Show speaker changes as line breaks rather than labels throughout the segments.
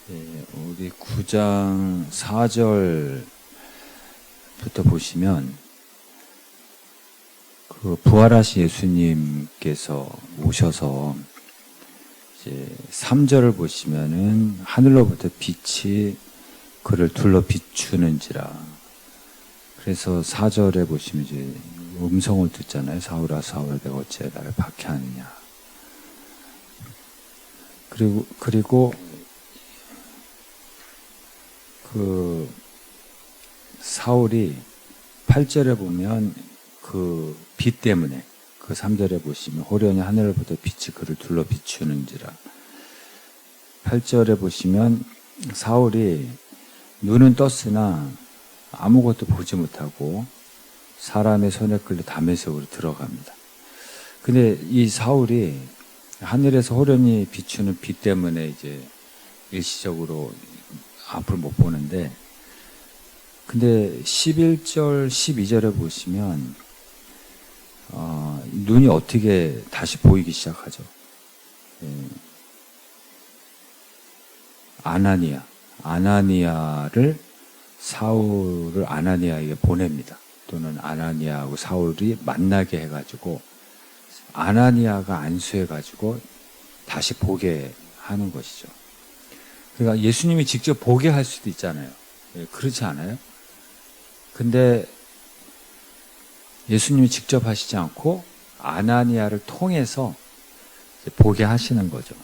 우리 9장 4절부터 보시면 그 부활하신 예수님께서 오셔서 이제 3절을 보시면은 하늘로부터 빛이 그를 둘러 비추는지라. 그래서 4절에 보시면 이제 음성을 듣잖아요. 사울아 사울아 내가 어찌 나를 박해하느냐. 그리고 그 사울이 8절에 보면 그 빛 때문에, 그 3절에 보시면 호련히 하늘로부터 빛이 그를 둘러 비추는지라. 8절에 보시면 사울이 눈은 떴으나 아무것도 보지 못하고 사람의 손에 끌려 담의 속으로 들어갑니다. 근데 이 사울이 하늘에서 호련히 비추는 빛 때문에 이제 일시적으로 앞을 못 보는데, 근데 11절, 12절에 보시면 눈이 어떻게 다시 보이기 시작하죠. 아나니아를 사울을 아나니아에게 보냅니다. 또는 아나니아하고 사울이 만나게 해가지고 아나니아가 안수해가지고 다시 보게 하는 것이죠. 그러니까 예수님이 직접 보게 할 수도 있잖아요. 그렇지 않아요? 근데 예수님이 직접 하시지 않고 아나니아를 통해서 보게 하시는 거죠.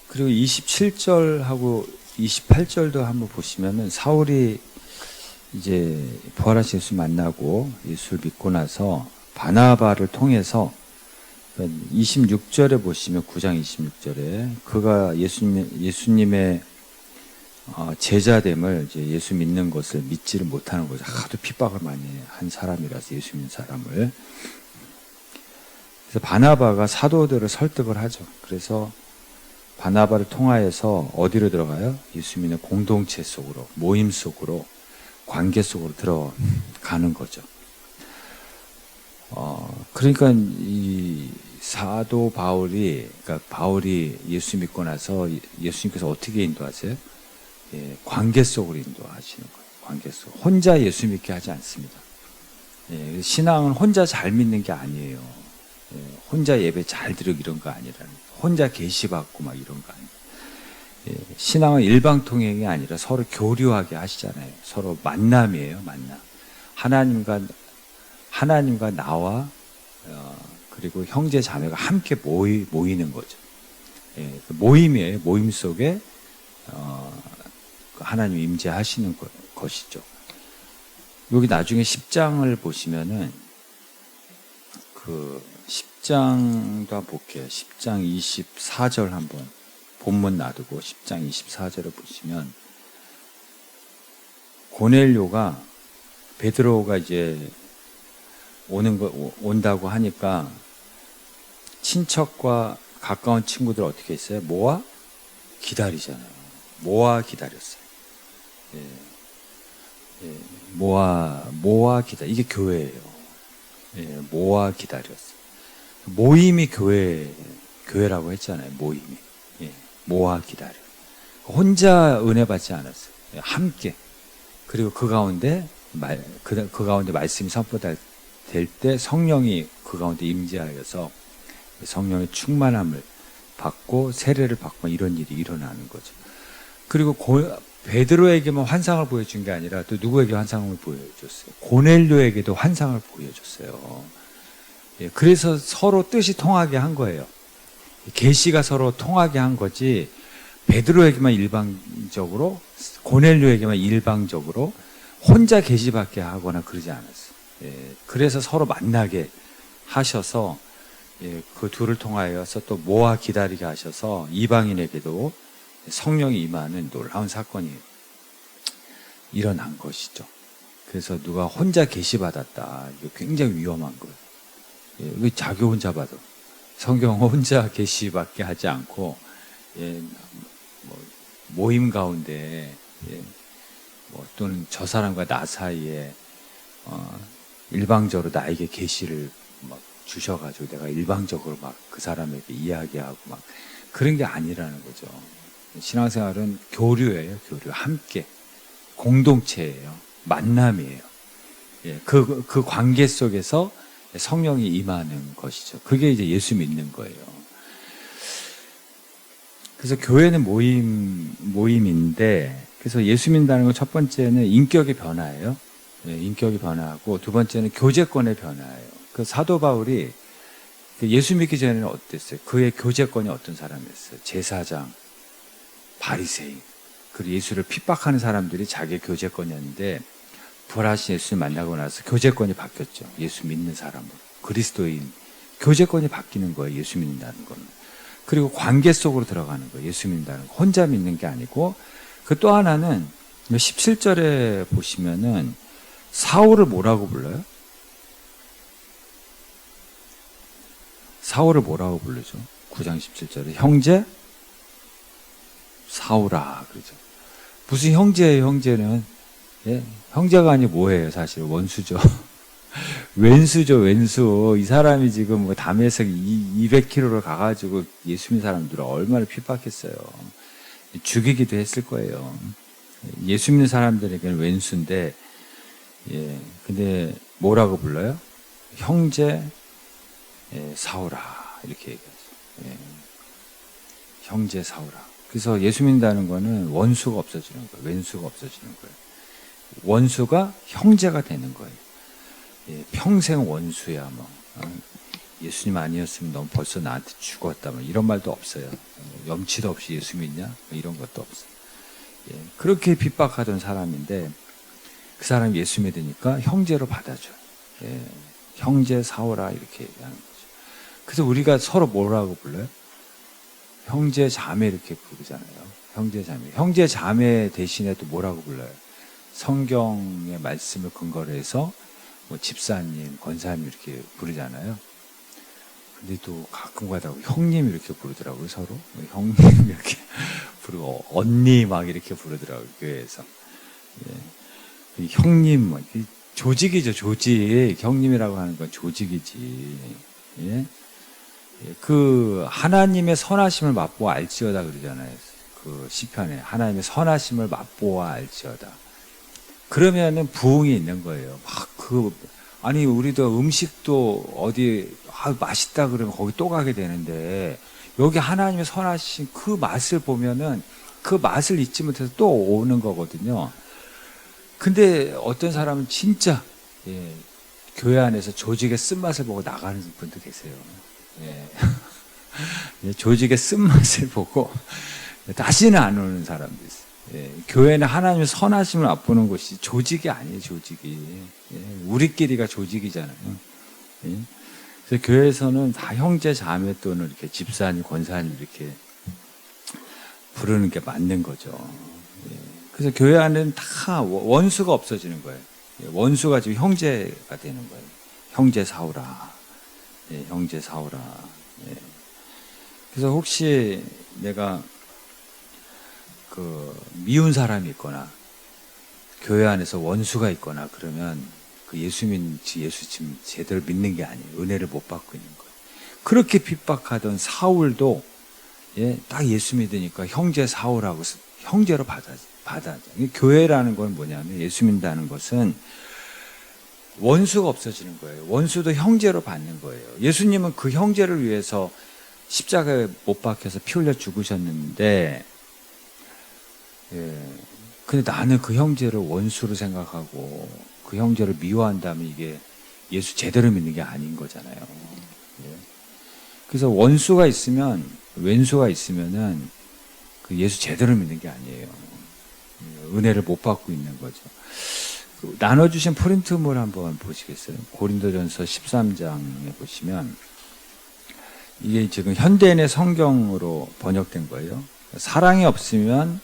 그리고 27절하고 28절도 한번 보시면은 사울이 이제 부활하신 예수 만나고 예수를 믿고 나서 바나바를 통해서 26절에 보시면 9장 26절에 그가 예수님의 제자됨을 이제 예수 믿는 것을 믿지를 못하는 거죠. 하도 핍박을 많이 한 사람이라서 예수 믿는 사람을. 그래서 바나바가 사도들을 설득을 하죠. 그래서 바나바를 통하여서 어디로 들어가요? 예수 믿는 공동체 속으로, 모임 속으로, 관계 속으로 들어가는 거죠. 그러니까 이 사도 그러니까 바울이 예수 믿고 나서 예수님께서 어떻게 인도하세요? 관계 속으로 인도하시는 거예요. 관계 속. 혼자 예수 믿게 하지 않습니다. 신앙은 혼자 잘 믿는 게 아니에요. 혼자 예배 잘 드리고 이런 거 아니라, 혼자 계시받고 막 이런 거 아니에요. 신앙은 일방통행이 아니라 서로 교류하게 하시잖아요. 서로 만남이에요, 만남. 하나님과 나와 그리고 형제 자매가 함께 모이는 거죠. 그 모임이에요. 모임 속에 하나님 임재하시는 것이죠. 여기 나중에 10장을 보시면은 그 10장도 한번 볼게요. 10장 24절 한번 본문 놔두고 10장 24절을 보시면 고넬료가 베드로가 이제 온다고 하니까 친척과 가까운 친구들 어떻게 했어요? 모아 기다리잖아요. 모아 기다렸어요. 모아 기다려. 이게 교회예요. 모아 기다렸어요. 모임이 교회라고 했잖아요. 모임이. 모아 기다려. 혼자 은혜 받지 않았어요. 함께. 그리고 그 가운데 말씀이 선포될 때 성령이 그 가운데 임재하여서 성령의 충만함을 받고 세례를 받고 이런 일이 일어나는 거죠. 그리고 베드로에게만 환상을 보여준 게 아니라 또 누구에게 환상을 보여줬어요? 고넬료에게도 환상을 보여줬어요. 그래서 서로 뜻이 통하게 한 거예요. 계시가 서로 통하게 한 거지, 베드로에게만 일방적으로, 고넬료에게만 일방적으로 혼자 계시받게 하거나 그러지 않았어요. 그래서 서로 만나게 하셔서 그 둘을 통하여서 또 모아 기다리게 하셔서 이방인에게도 성령이 임하는 놀라운 사건이 일어난 것이죠. 그래서 누가 혼자 계시받았다, 이거 굉장히 위험한 거예요. 이거 자기 혼자 받아. 성경 혼자 계시받게 하지 않고 모임 가운데 또는 저 사람과 나 사이에 일방적으로 나에게 계시를 주셔가지고 내가 일방적으로 막 그 사람에게 이야기하고 막 그런 게 아니라는 거죠. 신앙생활은 교류예요. 교류. 함께. 공동체예요. 만남이에요. 예, 그 관계 속에서 성령이 임하는 것이죠. 그게 이제 예수 믿는 거예요. 그래서 교회는 모임인데, 그래서 예수 믿는다는 건 첫 번째는 인격의 변화예요. 예, 인격의 변화하고, 두 번째는 교제권의 변화예요. 그 사도 바울이 예수 믿기 전에는 어땠어요? 그의 교제권이 어떤 사람이었어요? 제사장, 바리새인, 그리고 예수를 핍박하는 사람들이 자기의 교제권이었는데, 부활하신 예수를 만나고 나서 교제권이 바뀌었죠. 예수 믿는 사람으로. 그리스도인. 교제권이 바뀌는 거예요. 예수 믿는다는 거는. 그리고 관계 속으로 들어가는 거예요. 예수 믿는다는 거. 혼자 믿는 게 아니고, 그 또 하나는 17절에 보시면은 사울을 뭐라고 불러요? 사울을 뭐라고 부르죠? 9장 17절에 형제 사울아 그러죠. 무슨 형제예요? 형제는 예? 형제가 아니 뭐예요? 사실 원수죠. 왼수죠. 왼수. 이 사람이 지금 뭐 담에서 200km를 가가지고 예수 믿는 사람들을 얼마나 핍박했어요. 죽이기도 했을 거예요. 예수 믿는 사람들에게는 왼수인데, 예, 근데 뭐라고 불러요? 형제 사울아 이렇게 얘기하죠. 예. 형제 사울아. 그래서 예수 믿는다는 거는 원수가 없어지는 거예요. 왼수가 없어지는 거예요. 원수가 형제가 되는 거예요. 예, 평생 원수야 뭐. 예수님 아니었으면 넌 벌써 나한테 죽었다 뭐 이런 말도 없어요. 염치도 없이 예수 믿냐? 뭐 이런 것도 없어요. 예, 그렇게 핍박하던 사람인데 그 사람이 예수 믿으니까 형제로 받아줘요. 예, 형제 사울아 이렇게 얘기하는 거죠. 그래서 우리가 서로 뭐라고 불러요? 형제 자매 이렇게 부르잖아요. 형제 자매. 형제 자매 대신에 또 뭐라고 불러요? 성경의 말씀을 근거로 해서 뭐 집사님, 권사님 이렇게 부르잖아요. 근데 또 가끔 가다가 형님 이렇게 부르더라고요, 서로. 형님 이렇게 부르고, 언니 막 이렇게 부르더라고요, 교회에서. 예. 형님, 조직이죠, 조직. 형님이라고 하는 건 조직이지. 예? 그, 하나님의 선하심을 맛보아 알지어다 그러잖아요. 그 시편에. 하나님의 선하심을 맛보아 알지어다. 그러면은 부흥이 있는 거예요. 아니, 우리도 음식도 어디, 맛있다 그러면 거기 또 가게 되는데, 여기 하나님의 선하신 그 맛을 보면은 그 맛을 잊지 못해서 또 오는 거거든요. 근데 어떤 사람은 진짜, 예, 교회 안에서 조직의 쓴맛을 보고 나가는 분도 계세요. 예. 예, 조직의 쓴맛을 보고 다시는 안 오는 사람도 있어요. 예, 교회는 하나님의 선하심을 맛보는 것이 조직이 아니에요, 조직이. 예, 우리끼리가 조직이잖아요. 예, 그래서 교회에서는 다 형제, 자매 또는 이렇게 집사님, 권사님 이렇게 부르는 게 맞는 거죠. 예, 그래서 교회 안에는 다 원수가 없어지는 거예요. 예, 원수가 지금 형제가 되는 거예요. 형제 사오라. 예, 형제 사오라. 예. 그래서 혹시 내가 미운 사람이 있거나 교회 안에서 원수가 있거나 그러면 그 예수 지금 제대로 믿는 게 아니에요. 은혜를 못 받고 있는 거예요. 그렇게 핍박하던 사울도 예, 딱 예수 믿으니까 형제 사울하고 형제로 받아. 교회라는 건 뭐냐면 예수 믿는다는 것은 원수가 없어지는 거예요. 원수도 형제로 받는 거예요. 예수님은 그 형제를 위해서 십자가에 못 박혀서 피 흘려 죽으셨는데 예. 근데 나는 그 형제를 원수로 생각하고 그 형제를 미워한다면 이게 예수 제대로 믿는 게 아닌 거잖아요. 예. 그래서 원수가 있으면 왼수가 있으면은 그 예수 제대로 믿는 게 아니에요. 은혜를 못 받고 있는 거죠. 나눠주신 프린트물 한번 보시겠어요? 고린도전서 13장에 보시면 이게 지금 현대인의 성경으로 번역된 거예요. 사랑이 없으면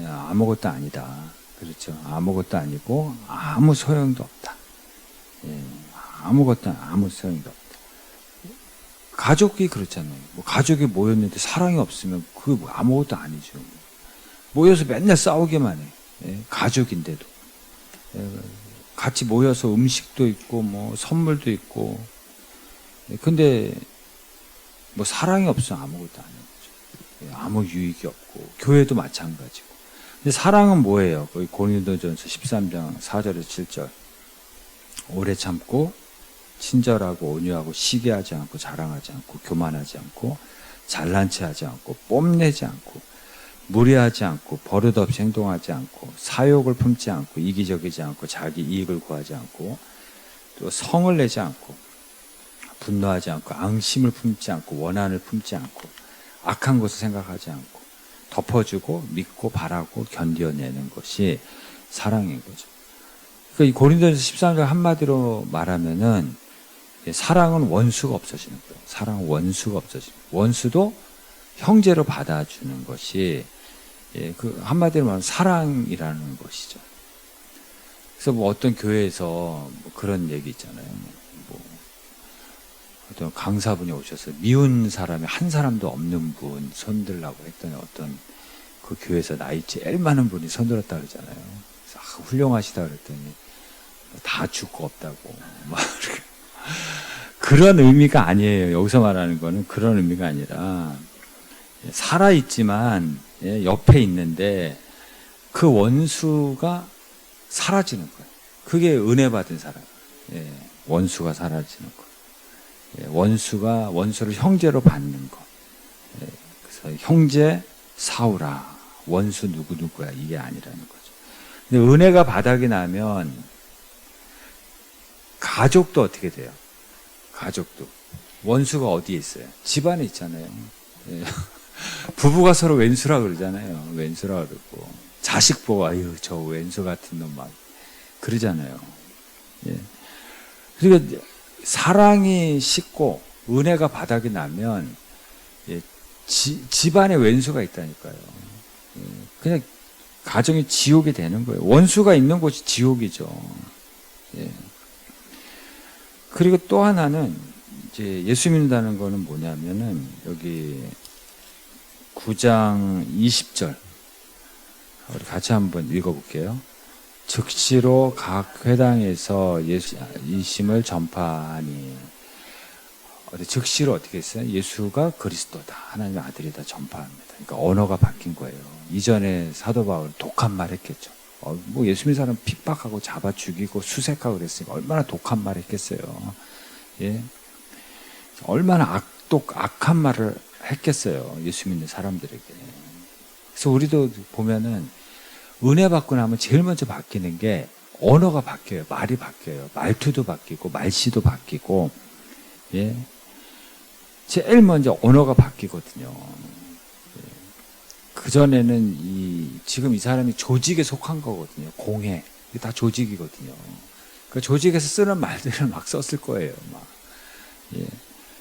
아무것도 아니다. 그렇죠. 아무것도 아니고 아무 소용도 없다. 예, 아무 소용도 없다. 가족이 그렇잖아요. 뭐 가족이 모였는데 사랑이 없으면 그게 뭐 아무것도 아니죠. 모여서 맨날 싸우기만 해. 예, 가족인데도. 예, 같이 모여서 음식도 있고 뭐 선물도 있고 근데 뭐 사랑이 없으면 아무것도 아닌 거죠. 아무 유익이 없고 교회도 마찬가지고. 근데 사랑은 뭐예요? 거기 고린도전서 13장 4절에서 7절. 오래 참고 친절하고 온유하고 시기하지 않고 자랑하지 않고 교만하지 않고 잘난 체하지 않고 뽐내지 않고 무례하지 않고 버릇없이 행동하지 않고 사욕을 품지 않고 이기적이지 않고 자기 이익을 구하지 않고 또 성을 내지 않고 분노하지 않고 앙심을 품지 않고 원한을 품지 않고 악한 것을 생각하지 않고 덮어주고 믿고 바라고 견뎌내는 것이 사랑인 거죠. 그러니까 이 고린도전서 13장 한마디로 말하면은 사랑은 원수가 없어지는 거예요. 사랑은 원수가 없어지는 거예요. 원수도 형제로 받아주는 것이 그 한마디로 말하면 사랑이라는 것이죠. 그래서 뭐 어떤 교회에서 뭐 그런 얘기 있잖아요. 뭐 어떤 강사분이 오셔서 미운 사람이 한 사람도 없는 분 손들라고 했더니 어떤 그 교회에서 나이 제일 많은 분이 손들었다 그러잖아요. 그래서 훌륭하시다 그랬더니 다 죽고 없다고 막 그런 의미가 아니에요. 여기서 말하는 거는 그런 의미가 아니라 살아있지만 옆에 있는데 그 원수가 사라지는 거예요. 그게 은혜 받은 사람. 원수가 사라지는 거. 원수를 형제로 받는 거. 그래서 형제 사우라. 원수 누구누구야. 이게 아니라는 거죠. 근데 은혜가 바닥이 나면 가족도 어떻게 돼요? 가족도. 원수가 어디에 있어요? 집안에 있잖아요. 부부가 서로 왼수라 그러잖아요. 왼수라 그러고. 자식 보고, 아유, 저 왼수 같은 놈 막, 그러잖아요. 그러니까, 사랑이 식고, 은혜가 바닥이 나면, 집안에 왼수가 있다니까요. 그냥, 가정이 지옥이 되는 거예요. 원수가 있는 곳이 지옥이죠. 그리고 또 하나는 이제 예수 믿는다는 거는 뭐냐면은 여기 9장 20절 우리 같이 한번 읽어볼게요. 즉시로 각 회당에서 예수님을 전파하니 즉시로 어떻게 했어요? 예수가 그리스도다. 하나님의 아들이다. 전파합니다. 그러니까 언어가 바뀐 거예요. 이전에 사도 바울 독한 말 했겠죠. 뭐 예수 믿는 사람 핍박하고 잡아 죽이고 수색하고 그랬으니까 얼마나 독한 말 했겠어요. 얼마나 악한 말을 했겠어요. 예수 믿는 사람들에게. 그래서 우리도 보면은 은혜 받고 나면 제일 먼저 바뀌는 게 언어가 바뀌어요. 말이 바뀌어요. 말투도 바뀌고 말씨도 바뀌고 제일 먼저 언어가 바뀌거든요. 그전에는 지금 이 사람이 조직에 속한 거거든요. 공회. 이게 다 조직이거든요. 그 조직에서 쓰는 말들을 막 썼을 거예요. 막.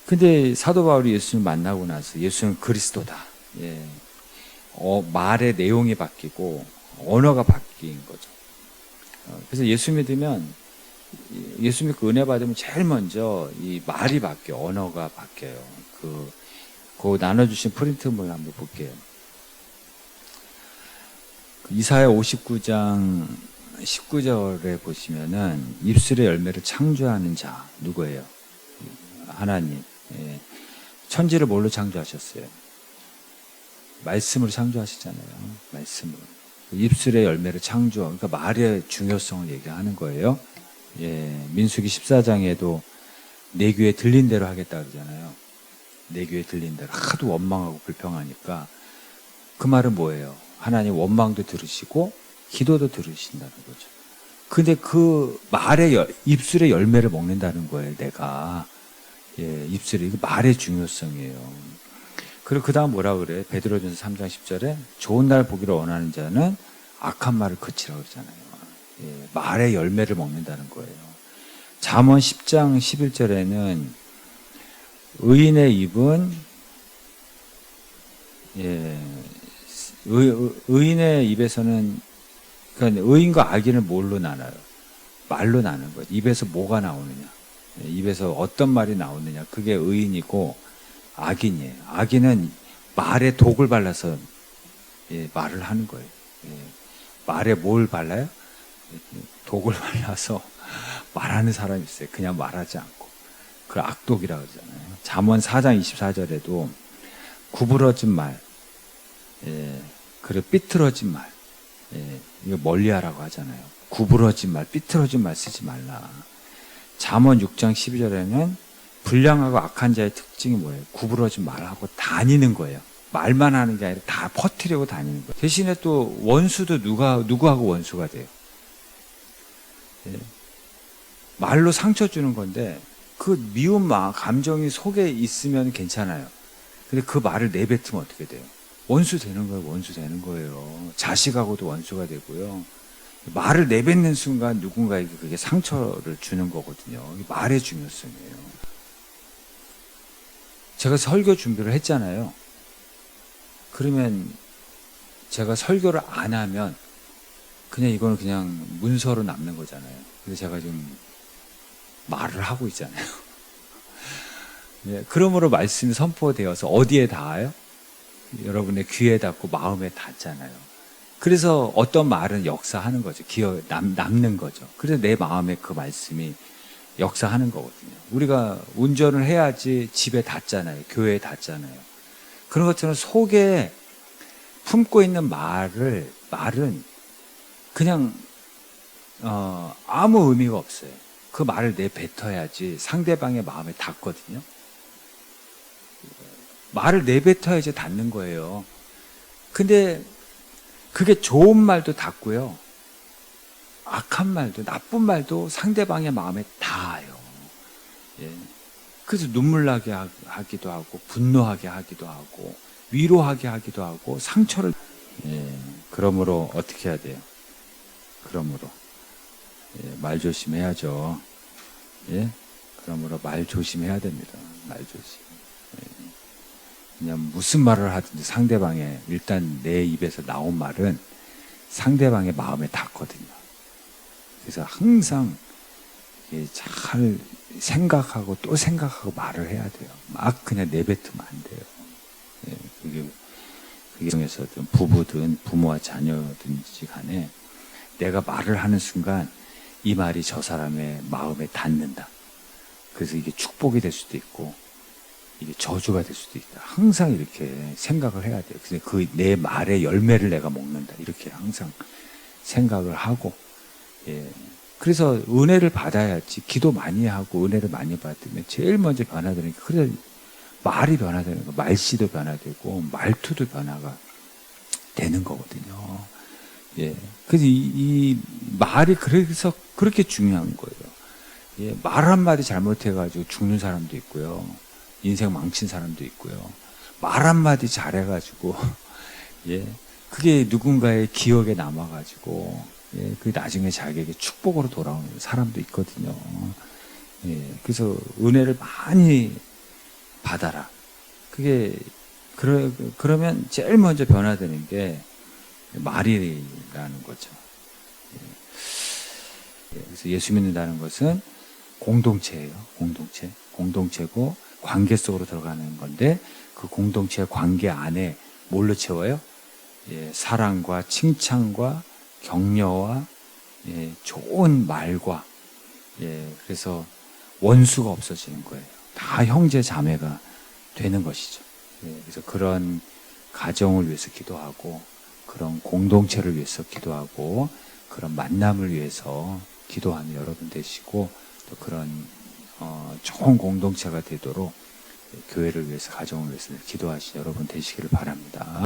근데 사도 바울이 예수님 만나고 나서 예수는 그리스도다. 말의 내용이 바뀌고 언어가 바뀐 거죠. 그래서 예수 믿으면 예수 믿고 은혜 받으면 제일 먼저 이 말이 바뀌어요. 언어가 바뀌어요. 그 나눠주신 프린트물 한번 볼게요. 이사야 59장 19절에 보시면은 입술의 열매를 창조하는 자 누구예요? 하나님. 천지를 뭘로 창조하셨어요? 말씀으로 창조하시잖아요. 말씀으로. 입술의 열매를 창조. 그러니까 말의 중요성을 얘기하는 거예요. 민수기 14장에도 내 귀에 들린 대로 하겠다 그러잖아요. 내 귀에 들린 대로. 하도 원망하고 불평하니까 그 말은 뭐예요? 하나님 원망도 들으시고 기도도 들으신다는 거죠. 근데 그 입술의 열매를 먹는다는 거예요, 내가. 입술이. 이거 말의 중요성이에요. 그리고 그 다음 뭐라 그래? 베드로전서 3장 10절에 좋은 날 보기를 원하는 자는 악한 말을 그치라고 그러잖아요. 말의 열매를 먹는다는 거예요. 잠언 10장 11절에는 의인의 입은 의인의 입에서는 그러니까 의인과 악인을 뭘로 나눠요? 말로 나누는 거예요. 입에서 뭐가 나오느냐? 입에서 어떤 말이 나오느냐? 그게 의인이고 악인이에요. 악인은 말에 독을 발라서 말을 하는 거예요. 말에 뭘 발라요? 독을 발라서 말하는 사람이 있어요. 그냥 말하지 않고. 그 악독이라고 그러잖아요. 잠언 4장 24절에도 구부러진 말, 예, 그리고 삐뚤어진 말, 예, 이거 멀리하라고 하잖아요. 구부러진 말, 삐뚤어진 말 쓰지 말라. 잠언 6장 12절에는 불량하고 악한 자의 특징이 뭐예요? 구부러진 말하고 다니는 거예요. 말만 하는 게 아니라 다 퍼뜨리고 다니는 거예요. 대신에 또 원수도 누구하고 원수가 돼요? 예. 말로 상처 주는 건데 그 미운 감정이 속에 있으면 괜찮아요. 근데 그 말을 내뱉으면 어떻게 돼요? 원수 되는 거예요. 원수 되는 거예요. 자식하고도 원수가 되고요. 말을 내뱉는 순간 누군가에게 그게 상처를 주는 거거든요. 말의 중요성이에요. 제가 설교 준비를 했잖아요. 그러면 제가 설교를 안 하면 그냥 이거는 그냥 문서로 남는 거잖아요. 근데 제가 지금 말을 하고 있잖아요. 네, 그러므로 말씀이 선포되어서 어디에 닿아요? 여러분의 귀에 닿고 마음에 닿잖아요. 그래서 어떤 말은 역사하는 거죠. 남는 거죠. 그래서 내 마음에 그 말씀이 역사하는 거거든요. 우리가 운전을 해야지 집에 닿잖아요. 교회에 닿잖아요. 그런 것처럼 속에 품고 있는 말은 그냥 아무 의미가 없어요. 그 말을 내뱉어야지 상대방의 마음에 닿거든요. 말을 내뱉어야지 닿는 거예요. 근데 그게 좋은 말도 닿고요. 악한 말도, 나쁜 말도 상대방의 마음에 닿아요. 예. 그래서 눈물 나게 하기도 하고, 분노하게 하기도 하고, 위로하게 하기도 하고, 상처를. 예. 그러므로 어떻게 해야 돼요? 그러므로 예. 말 조심해야죠. 예. 그러므로 말 조심해야 됩니다. 말 조심. 예. 그냥 무슨 말을 하든지 상대방의, 일단 내 입에서 나온 말은 상대방의 마음에 닿거든요. 그래서 항상 잘 생각하고 또 생각하고 말을 해야 돼요. 막 그냥 내뱉으면 안 돼요. 예, 그게 중에서든 부부든 부모와 자녀든지 간에 내가 말을 하는 순간 이 말이 저 사람의 마음에 닿는다. 그래서 이게 축복이 될 수도 있고 이게 저주가 될 수도 있다. 항상 이렇게 생각을 해야 돼요. 그래서 그 내 말의 열매를 내가 먹는다. 이렇게 항상 생각을 하고, 예. 그래서 은혜를 받아야지. 기도 많이 하고 은혜를 많이 받으면 제일 먼저 변화되는 게, 그래 말이 변화되는 거, 말씨도 변화되고 말투도 변화가 되는 거거든요. 예. 그래서 이 말이 그래서 그렇게 중요한 거예요. 예. 말 한마디 잘못해가지고 죽는 사람도 있고요. 인생 망친 사람도 있고요. 말 한마디 잘해가지고, 예. 그게 누군가의 기억에 남아가지고, 예. 그게 나중에 자기에게 축복으로 돌아오는 사람도 있거든요. 예. 그래서 은혜를 많이 받아라. 그게, 그러면 제일 먼저 변화되는 게 말이라는 거죠. 예. 그래서 예수 믿는다는 것은 공동체예요. 공동체고, 관계 속으로 들어가는 건데, 그 공동체의 관계 안에 뭘로 채워요? 예, 사랑과 칭찬과 격려와 예, 좋은 말과, 예, 그래서 원수가 없어지는 거예요. 다 형제 자매가 되는 것이죠. 예, 그래서 그런 가정을 위해서 기도하고, 그런 공동체를 위해서 기도하고, 그런 만남을 위해서 기도하는 여러분 되시고, 또 그런 좋은 공동체가 되도록 교회를 위해서, 가정을 위해서 기도하신 여러분 되시기를 바랍니다.